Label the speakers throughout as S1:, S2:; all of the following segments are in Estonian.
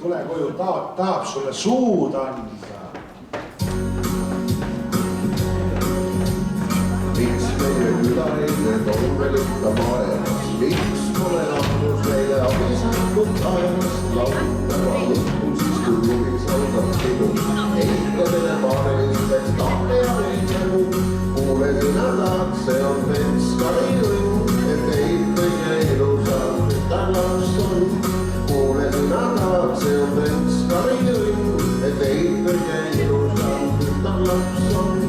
S1: tule koju, tahab sulle suud anda.
S2: Miks meie külareid on veel ikka maailmas? Miks pole lahkus meile abisatud taevast? Lautava õhtul siis kui juhis algab pidu. Ehitamine paanelisteks tahte ja leidjagu. Kuule sina tahad, see on Venskari õnn, et teid kõige ilusam tütarlaps on. Kuule sina tahad, see on Venskari õnn, et teid kõige ilusam tütarlaps on.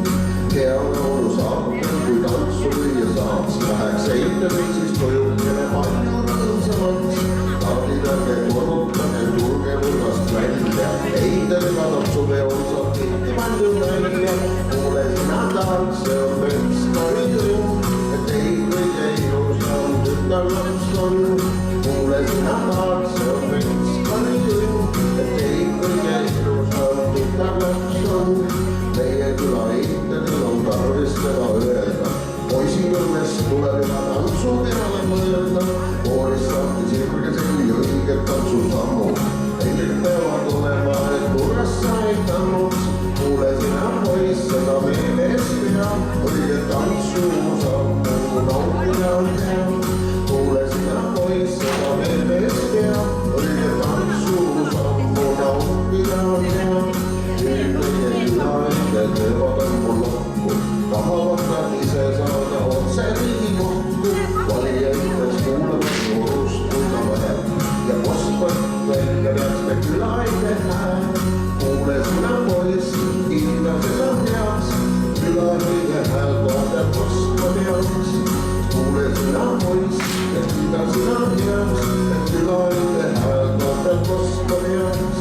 S2: Hea laulu saab, kui tantsu lüüa saaks, läheks eitamis, siis kujukene palju rõõmsamaks. Tahdidage, kodutage, tulge hulgast välja, eitadega tantsupeol saab tihti palju välja. Kuule sina tahad, see on Venskari õnn, et teid kõige ilusam tütarlaps on. Kuule sina tahad, see on Venskari õnn, et teid kõige ilusam tütarlaps on. Meie küla eitadel on tarvis seda öelda. Poisikõlmes tuleb üle tantsu peale mõelda. Koolist lahti sirge selli õiged tantsusammud. Neil peavad olema, et kurrassa ei tannud. Kuule sina poiss, seda meeles pea. Õiged tantsusammu nautida on hea. Kuule sina poiss, seda meeles pea. Õiged tantsusammu nautida on hea. Teevad on mul lokku, tahavad nad ise saada otse Riigikohtu. Valijaites kuulavad juurust kuida vähem ja kostvad välja peaks me külaide näe. Kuule sina poiss, hinda seda heaks, külaide hääl kohta kostma peaks. Kuule sina poiss, hinda seda heaks, et külaide hääl kohta kostma peaks.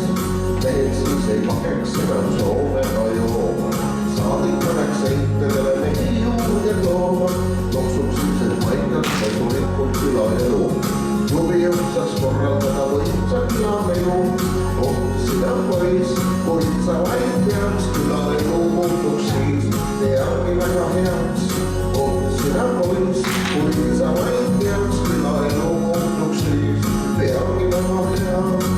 S2: Mehed siis ei pakeks enam Soomega jooma. Saadik paneks eitadele mehi juurde tooma. Loksub siised paikad, pesulikult küla elu. Klubi otsas korraldada võitsa külamelu. Sina poiss, kui sa vaid teaks, küla elu muutuks siis teagi väga heaks. Sina poiss, kui sa vaid teaks, küla elu muutuks siis teagi väga heaks.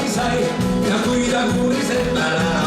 S3: Sai, ja kui ta kuulis, et